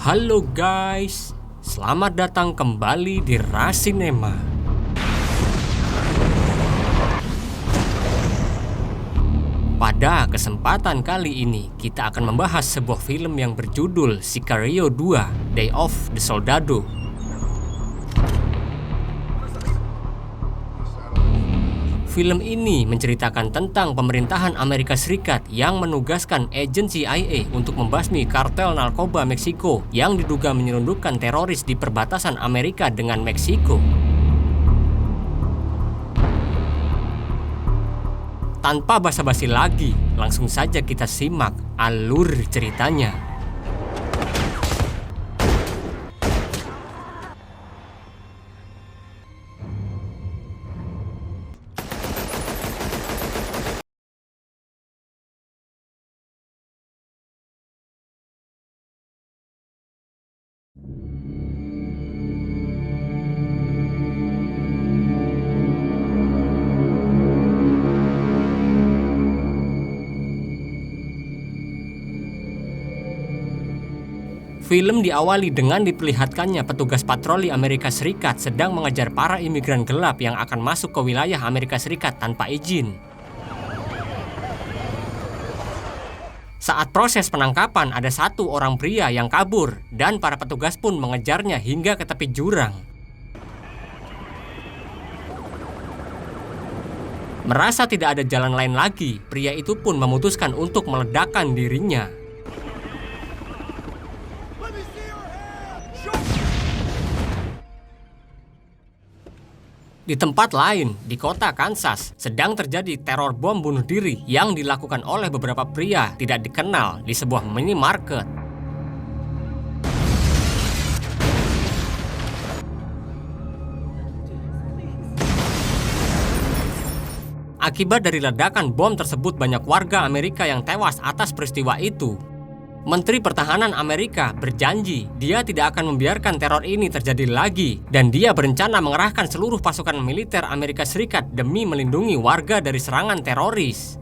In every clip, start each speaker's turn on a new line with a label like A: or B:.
A: Halo guys, selamat datang kembali di Rasinema. Pada kesempatan kali ini, kita akan membahas sebuah film yang berjudul Sicario 2: Day of the Soldado. Film ini menceritakan tentang pemerintahan Amerika Serikat yang menugaskan agen CIA untuk membasmi kartel narkoba Meksiko yang diduga menyelundupkan teroris di perbatasan Amerika dengan Meksiko. Tanpa basa-basi lagi, langsung saja kita simak alur ceritanya. Film diawali dengan diperlihatkannya petugas patroli Amerika Serikat sedang mengejar para imigran gelap yang akan masuk ke wilayah Amerika Serikat tanpa izin. Saat proses penangkapan, ada satu orang pria yang kabur dan para petugas pun mengejarnya hingga ke tepi jurang. Merasa tidak ada jalan lain lagi, pria itu pun memutuskan untuk meledakkan dirinya. Di tempat lain, di kota Kansas, sedang terjadi teror bom bunuh diri yang dilakukan oleh beberapa pria tidak dikenal di sebuah minimarket. Akibat dari ledakan bom tersebut, banyak warga Amerika yang tewas atas peristiwa itu. Menteri Pertahanan Amerika berjanji dia tidak akan membiarkan teror ini terjadi lagi, dan dia berencana mengerahkan seluruh pasukan militer Amerika Serikat demi melindungi warga dari serangan teroris.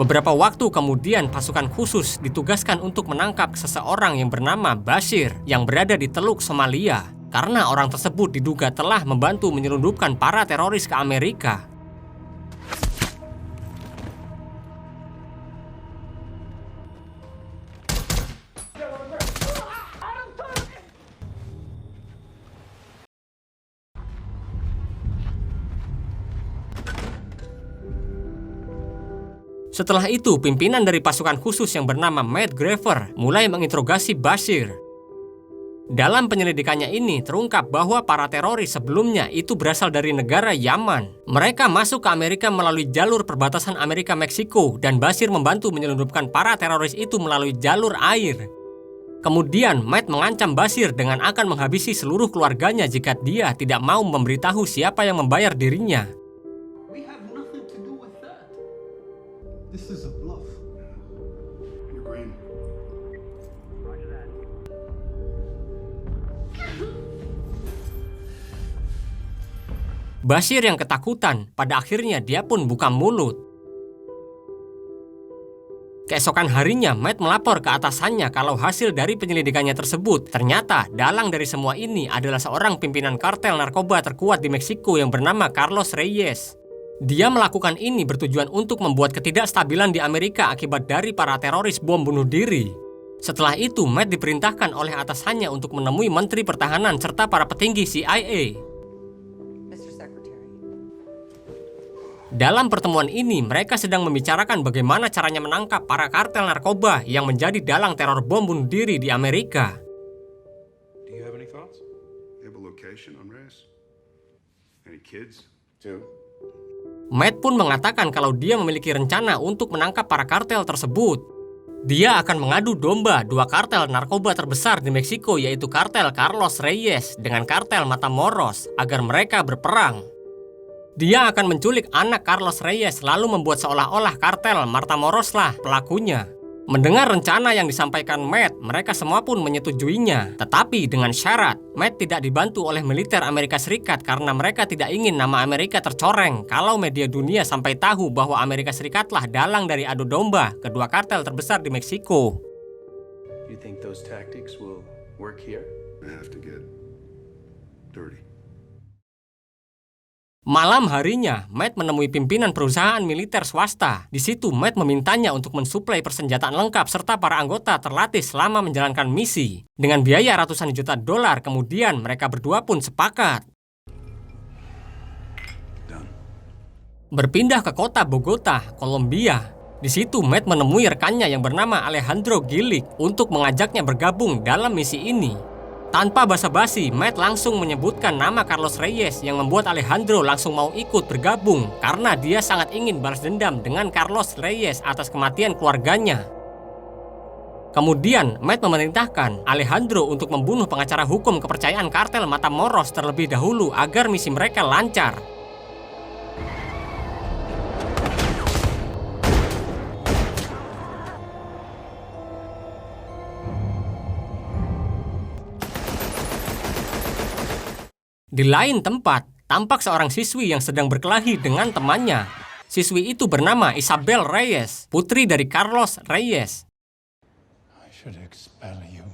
A: Beberapa waktu kemudian, pasukan khusus ditugaskan untuk menangkap seseorang yang bernama Bashir yang berada di Teluk Somalia, karena orang tersebut diduga telah membantu menyelundupkan para teroris ke Amerika. Setelah itu, pimpinan dari pasukan khusus yang bernama Matt Graver mulai menginterogasi Bashir. Dalam penyelidikannya ini, terungkap bahwa para teroris sebelumnya itu berasal dari negara Yaman. Mereka masuk ke Amerika melalui jalur perbatasan Amerika-Meksiko, dan Bashir membantu menyelundupkan para teroris itu melalui jalur air. Kemudian, Matt mengancam Bashir dengan akan menghabisi seluruh keluarganya jika dia tidak mau memberitahu siapa yang membayar dirinya.
B: This is a bluff. You're green. Roger that.
A: Bashir yang ketakutan, pada akhirnya dia pun buka mulut. Keesokan harinya, Matt melapor ke atasannya kalau hasil dari penyelidikannya tersebut ternyata dalang dari semua ini adalah seorang pimpinan kartel narkoba terkuat di Meksiko yang bernama Carlos Reyes. Dia melakukan ini bertujuan untuk membuat ketidakstabilan di Amerika akibat dari para teroris bom bunuh diri. Setelah itu, Matt diperintahkan oleh atasannya untuk menemui Menteri Pertahanan serta para petinggi CIA. Dalam pertemuan ini, mereka sedang membicarakan bagaimana caranya menangkap para kartel narkoba yang menjadi dalang teror bom bunuh diri di Amerika.
B: Do you have any thoughts? They have a location on Reyes? Any kids?
C: Two.
A: Matt pun mengatakan kalau dia memiliki rencana untuk menangkap para kartel tersebut. Dia akan mengadu domba dua kartel narkoba terbesar di Meksiko, yaitu kartel Carlos Reyes dengan kartel Matamoros, agar mereka berperang. Dia akan menculik anak Carlos Reyes lalu membuat seolah-olah kartel Matamoros lah pelakunya. Mendengar rencana yang disampaikan Matt, mereka semua pun menyetujuinya. Tetapi dengan syarat, Matt tidak dibantu oleh militer Amerika Serikat karena mereka tidak ingin nama Amerika tercoreng kalau media dunia sampai tahu bahwa Amerika Serikatlah dalang dari adu domba kedua kartel terbesar di Meksiko.
C: You think those tactics will work here?
B: I have to get dirty.
A: Malam harinya, Matt menemui pimpinan perusahaan militer swasta. Di situ, Matt memintanya untuk mensuplai persenjataan lengkap serta para anggota terlatih selama menjalankan misi. Dengan biaya ratusan juta dolar, kemudian mereka berdua pun sepakat.
B: Done.
A: Berpindah ke kota Bogota, Kolombia. Di situ, Matt menemui rekannya yang bernama Alejandro Gilic untuk mengajaknya bergabung dalam misi ini. Tanpa basa-basi, Matt langsung menyebutkan nama Carlos Reyes yang membuat Alejandro langsung mau ikut bergabung karena dia sangat ingin balas dendam dengan Carlos Reyes atas kematian keluarganya. Kemudian, Matt memerintahkan Alejandro untuk membunuh pengacara hukum kepercayaan kartel Matamoros terlebih dahulu agar misi mereka lancar. Di lain tempat, tampak seorang siswi yang sedang berkelahi dengan temannya. Siswi itu bernama Isabel Reyes, putri dari Carlos Reyes.
B: I should expel you.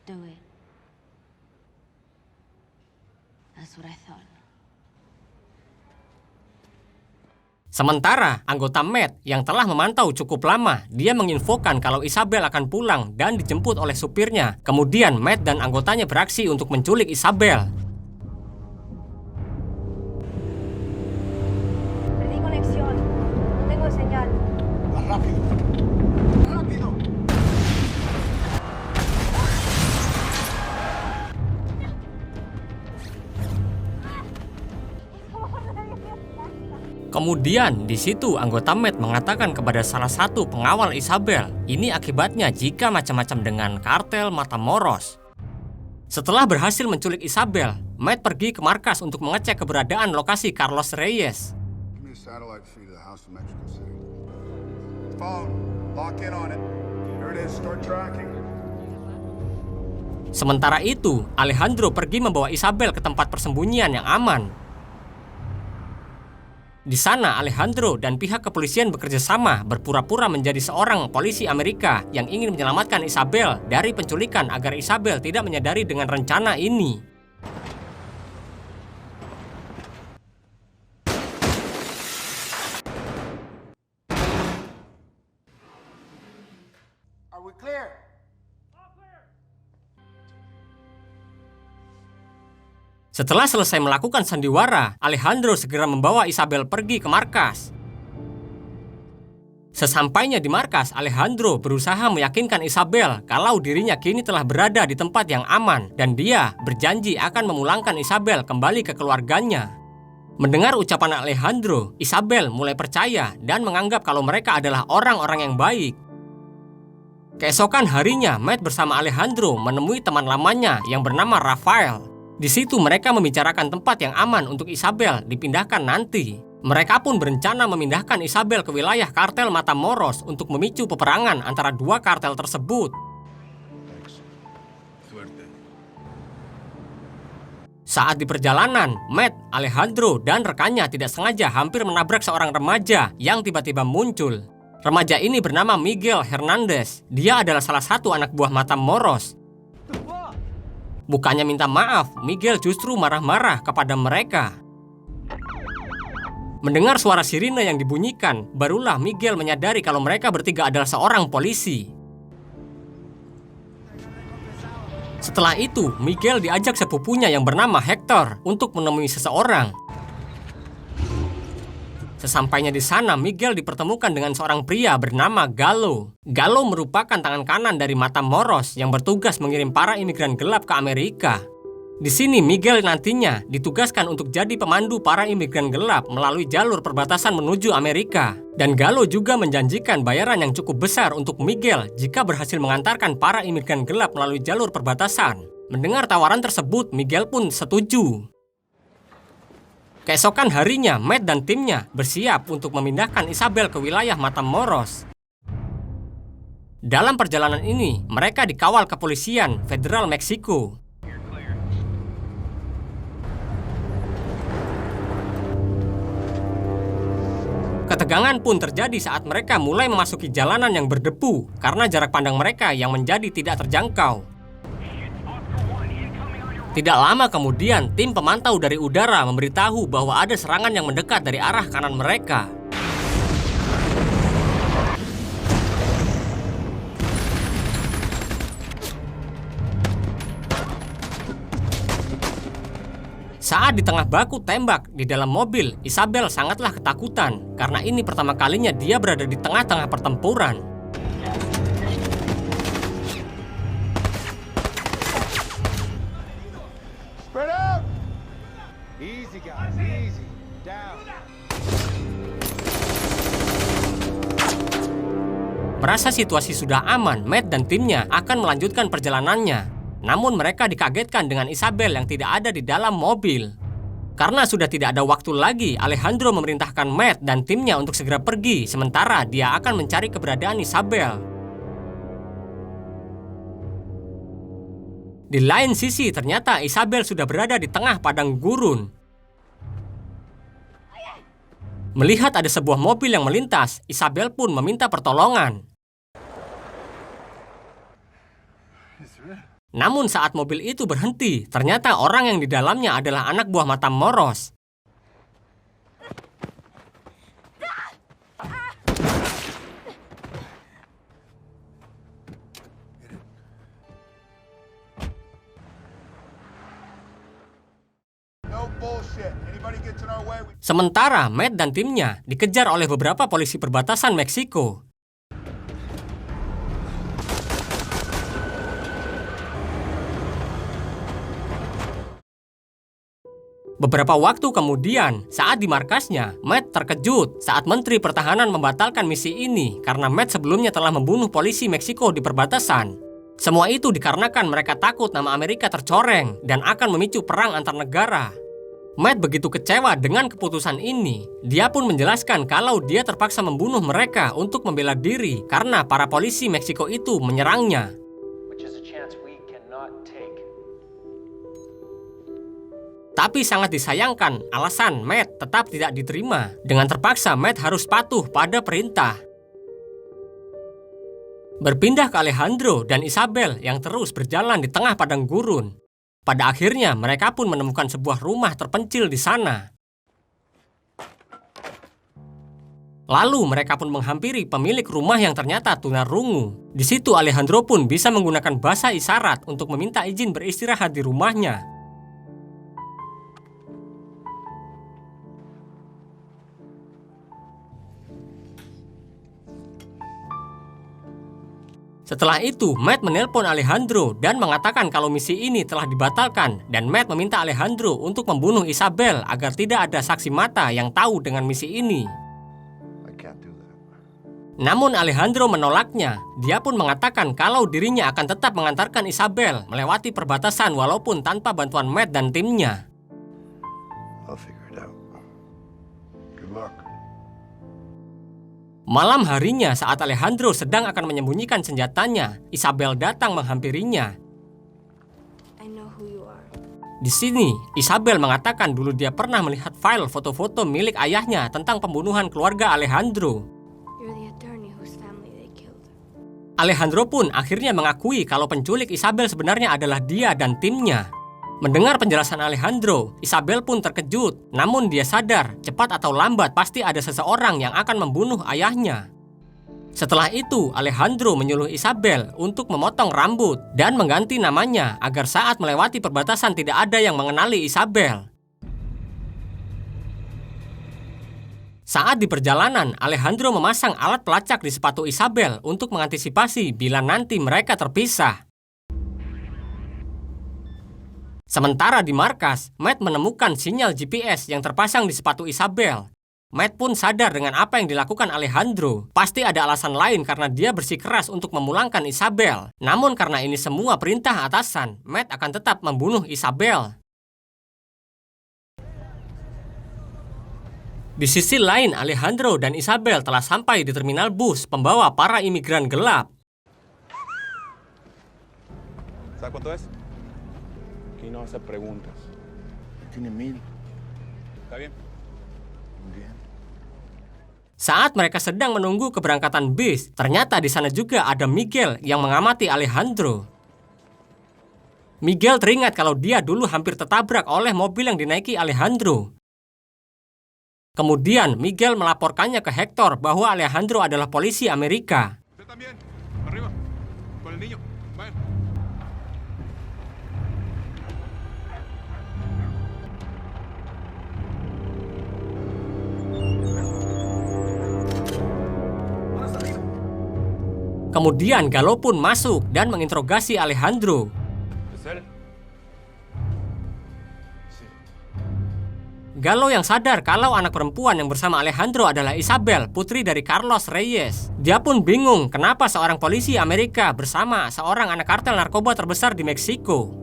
D: Do it. That's what I thought.
A: Sementara, anggota Matt yang telah memantau cukup lama, dia menginfokan kalau Isabel akan pulang dan dijemput oleh supirnya. Kemudian, Matt dan anggotanya beraksi untuk menculik Isabel.
E: Perdí conexión. No tengo señal.
B: Más rápido. Rápido.
A: Kemudian, di situ anggota Matt mengatakan kepada salah satu pengawal Isabel, ini akibatnya jika macam-macam dengan kartel Matamoros. Setelah berhasil menculik Isabel, Matt pergi ke markas untuk mengecek keberadaan lokasi Carlos Reyes.
B: Give me a satellite feed of the house in Mexico City. Phone. Lock in on it. There it is. Start tracking.
A: Sementara itu, Alejandro pergi membawa Isabel ke tempat persembunyian yang aman. Di sana, Alejandro dan pihak kepolisian bekerja sama berpura-pura menjadi seorang polisi Amerika yang ingin menyelamatkan Isabel dari penculikan agar Isabel tidak menyadari dengan rencana ini.
C: Are we clear?
A: Setelah selesai melakukan sandiwara, Alejandro segera membawa Isabel pergi ke markas. Sesampainya di markas, Alejandro berusaha meyakinkan Isabel kalau dirinya kini telah berada di tempat yang aman dan dia berjanji akan memulangkan Isabel kembali ke keluarganya. Mendengar ucapan Alejandro, Isabel mulai percaya dan menganggap kalau mereka adalah orang-orang yang baik. Keesokan harinya, Matt bersama Alejandro menemui teman lamanya yang bernama Rafael. Di situ mereka membicarakan tempat yang aman untuk Isabel dipindahkan nanti. Mereka pun berencana memindahkan Isabel ke wilayah kartel Matamoros untuk memicu peperangan antara dua kartel tersebut. Saat di perjalanan, Matt, Alejandro, dan rekannya tidak sengaja hampir menabrak seorang remaja yang tiba-tiba muncul. Remaja ini bernama Miguel Hernandez. Dia adalah salah satu anak buah Matamoros. Bukannya minta maaf, Miguel justru marah-marah kepada mereka. Mendengar suara sirine yang dibunyikan, barulah Miguel menyadari kalau mereka bertiga adalah seorang polisi. Setelah itu, Miguel diajak sepupunya yang bernama Hector untuk menemui seseorang. Sesampainya di sana, Miguel dipertemukan dengan seorang pria bernama Gallo. Gallo merupakan tangan kanan dari Matamoros yang bertugas mengirim para imigran gelap ke Amerika. Di sini Miguel nantinya ditugaskan untuk jadi pemandu para imigran gelap melalui jalur perbatasan menuju Amerika. Dan Gallo juga menjanjikan bayaran yang cukup besar untuk Miguel jika berhasil mengantarkan para imigran gelap melalui jalur perbatasan. Mendengar tawaran tersebut, Miguel pun setuju. Keesokan harinya, Matt dan timnya bersiap untuk memindahkan Isabel ke wilayah Matamoros. Dalam perjalanan ini, mereka dikawal kepolisian federal Meksiko. Ketegangan pun terjadi saat mereka mulai memasuki jalanan yang berdebu karena jarak pandang mereka yang menjadi tidak terjangkau. Tidak lama kemudian, tim pemantau dari udara memberitahu bahwa ada serangan yang mendekat dari arah kanan mereka. Saat di tengah baku tembak di dalam mobil, Isabel sangatlah ketakutan karena ini pertama kalinya dia berada di tengah-tengah pertempuran.
B: Spread out! Easy, guys, easy. Down.
A: Merasa situasi sudah aman, Matt dan timnya akan melanjutkan perjalanannya. Namun mereka dikagetkan dengan Isabel yang tidak ada di dalam mobil. Karena sudah tidak ada waktu lagi, Alejandro memerintahkan Matt dan timnya untuk segera pergi, sementara dia akan mencari keberadaan Isabel. Di lain sisi, ternyata Isabel sudah berada di tengah padang gurun. Melihat ada sebuah mobil yang melintas, Isabel pun meminta pertolongan. Namun saat mobil itu berhenti, ternyata orang yang di dalamnya adalah anak buah Matamoros.
B: No bullshit. Anybody gets in our way, we...
A: Sementara Matt dan timnya dikejar oleh beberapa polisi perbatasan Meksiko. Beberapa waktu kemudian, saat di markasnya, Matt terkejut saat Menteri Pertahanan membatalkan misi ini karena Matt sebelumnya telah membunuh polisi Meksiko di perbatasan. Semua itu dikarenakan mereka takut nama Amerika tercoreng dan akan memicu perang antar negara. Matt begitu kecewa dengan keputusan ini. Dia pun menjelaskan kalau dia terpaksa membunuh mereka untuk membela diri karena para polisi Meksiko itu menyerangnya. Tapi sangat disayangkan, alasan Matt tetap tidak diterima. Dengan terpaksa, Matt harus patuh pada perintah. Berpindah ke Alejandro dan Isabel yang terus berjalan di tengah padang gurun. Pada akhirnya, mereka pun menemukan sebuah rumah terpencil di sana. Lalu mereka pun menghampiri pemilik rumah yang ternyata tunarungu. Di situ Alejandro pun bisa menggunakan bahasa isyarat untuk meminta izin beristirahat di rumahnya. Setelah itu, Matt menelpon Alejandro dan mengatakan kalau misi ini telah dibatalkan dan Matt meminta Alejandro untuk membunuh Isabel agar tidak ada saksi mata yang tahu dengan misi ini.
B: I can't do that.
A: Namun Alejandro menolaknya. Dia pun mengatakan kalau dirinya akan tetap mengantarkan Isabel melewati perbatasan walaupun tanpa bantuan Matt dan timnya.
B: I'll figure it out. Good luck.
A: Malam harinya saat Alejandro sedang akan menyembunyikan senjatanya, Isabel datang menghampirinya.
E: I know who you are.
A: Di sini, Isabel mengatakan dulu dia pernah melihat file foto-foto milik ayahnya tentang pembunuhan keluarga Alejandro.
E: You're the attorney whose family they killed.
A: Alejandro pun akhirnya mengakui kalau penculik Isabel sebenarnya adalah dia dan timnya. Mendengar penjelasan Alejandro, Isabel pun terkejut. Namun dia sadar, cepat atau lambat pasti ada seseorang yang akan membunuh ayahnya. Setelah itu, Alejandro menyuruh Isabel untuk memotong rambut dan mengganti namanya agar saat melewati perbatasan tidak ada yang mengenali Isabel. Saat di perjalanan, Alejandro memasang alat pelacak di sepatu Isabel untuk mengantisipasi bila nanti mereka terpisah. Sementara di markas, Matt menemukan sinyal GPS yang terpasang di sepatu Isabel. Matt pun sadar dengan apa yang dilakukan Alejandro. Pasti ada alasan lain karena dia bersikeras untuk memulangkan Isabel. Namun karena ini semua perintah atasan, Matt akan tetap membunuh Isabel. Di sisi lain, Alejandro dan Isabel telah sampai di terminal bus pembawa para imigran gelap.
F: ¿Sabes cuánto es? Aquí no hace preguntas.
B: Tiene 1000.
F: ¿Está bien?
B: Bien.
A: Saat mereka sedang menunggu keberangkatan bis, ternyata di sana juga ada Miguel yang mengamati Alejandro. Miguel teringat kalau dia dulu hampir tertabrak oleh mobil yang dinaiki Alejandro. Kemudian Miguel melaporkannya ke Hector bahwa Alejandro adalah polisi Amerika.
F: Usted también. Arriba. Con el niño. Vayan.
A: Kemudian Gallo pun masuk dan menginterogasi Alejandro.
F: ¿Es él?
A: Gallo yang sadar kalau anak perempuan yang bersama Alejandro adalah Isabel, putri dari Carlos Reyes. Dia pun bingung kenapa seorang polisi Amerika bersama seorang anak kartel narkoba terbesar di Meksiko.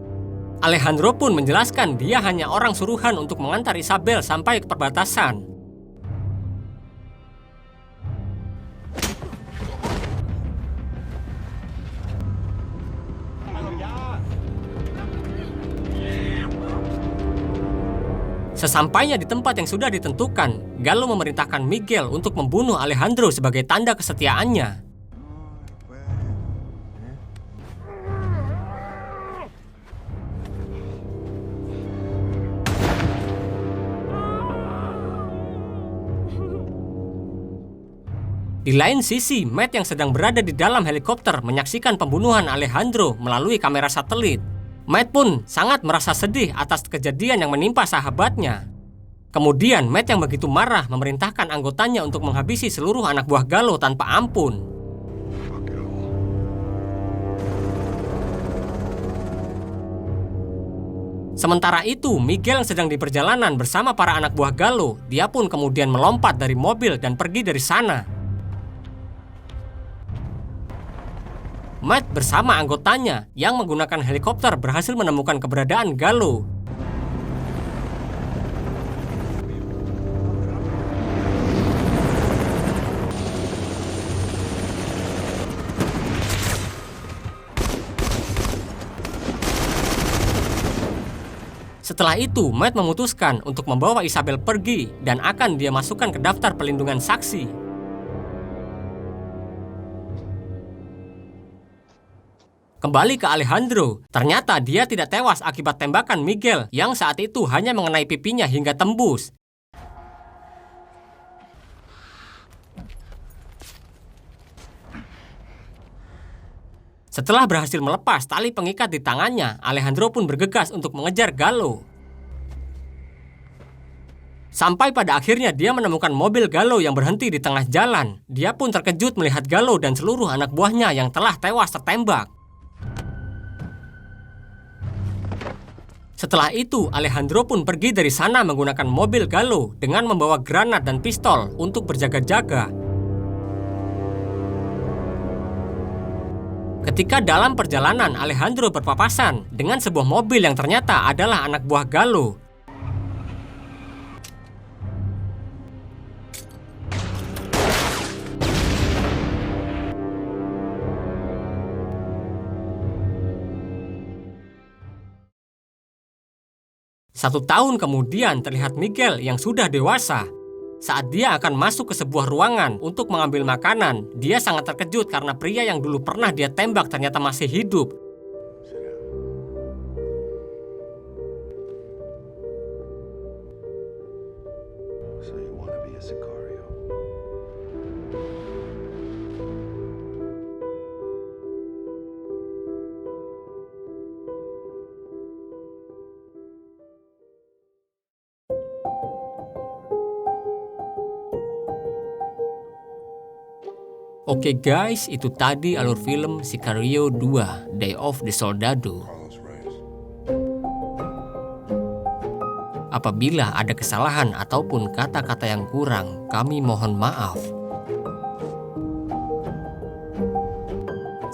A: Alejandro pun menjelaskan dia hanya orang suruhan untuk mengantar Isabel sampai ke perbatasan. Sesampainya di tempat yang sudah ditentukan, Gallo memerintahkan Miguel untuk membunuh Alejandro sebagai tanda kesetiaannya. Di lain sisi, Matt yang sedang berada di dalam helikopter menyaksikan pembunuhan Alejandro melalui kamera satelit. Matt pun sangat merasa sedih atas kejadian yang menimpa sahabatnya. Kemudian Matt yang begitu marah memerintahkan anggotanya untuk menghabisi seluruh anak buah Gallo tanpa ampun. Sementara itu, Miguel yang sedang di perjalanan bersama para anak buah Gallo, dia pun kemudian melompat dari mobil dan pergi dari sana. Matt bersama anggotanya yang menggunakan helikopter berhasil menemukan keberadaan Gallo. Setelah itu, Matt memutuskan untuk membawa Isabel pergi dan akan dia masukkan ke daftar pelindungan saksi. Kembali ke Alejandro, ternyata dia tidak tewas akibat tembakan Miguel yang saat itu hanya mengenai pipinya hingga tembus. Setelah berhasil melepas tali pengikat di tangannya, Alejandro pun bergegas untuk mengejar Gallo. Sampai pada akhirnya dia menemukan mobil Gallo yang berhenti di tengah jalan. Dia pun terkejut melihat Gallo dan seluruh anak buahnya yang telah tewas tertembak. Setelah itu, Alejandro pun pergi dari sana menggunakan mobil Gallo dengan membawa granat dan pistol untuk berjaga-jaga. Ketika dalam perjalanan, Alejandro berpapasan dengan sebuah mobil yang ternyata adalah anak buah Gallo. Satu tahun kemudian terlihat Miguel yang sudah dewasa. Saat dia akan masuk ke sebuah ruangan untuk mengambil makanan, dia sangat terkejut karena pria yang dulu pernah dia tembak ternyata masih hidup.
C: So you want to be a Sicario?
A: Oke guys, itu tadi alur film Sicario 2, Day of the Soldado.
B: Carlos Reyes.
A: Apabila ada kesalahan ataupun kata-kata yang kurang, kami mohon maaf.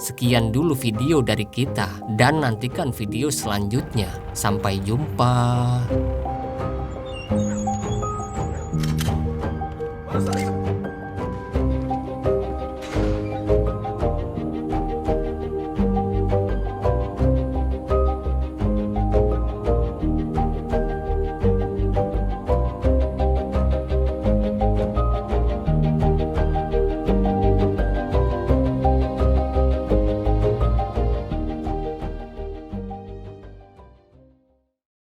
A: Sekian dulu video dari kita, dan nantikan video selanjutnya. Sampai jumpa.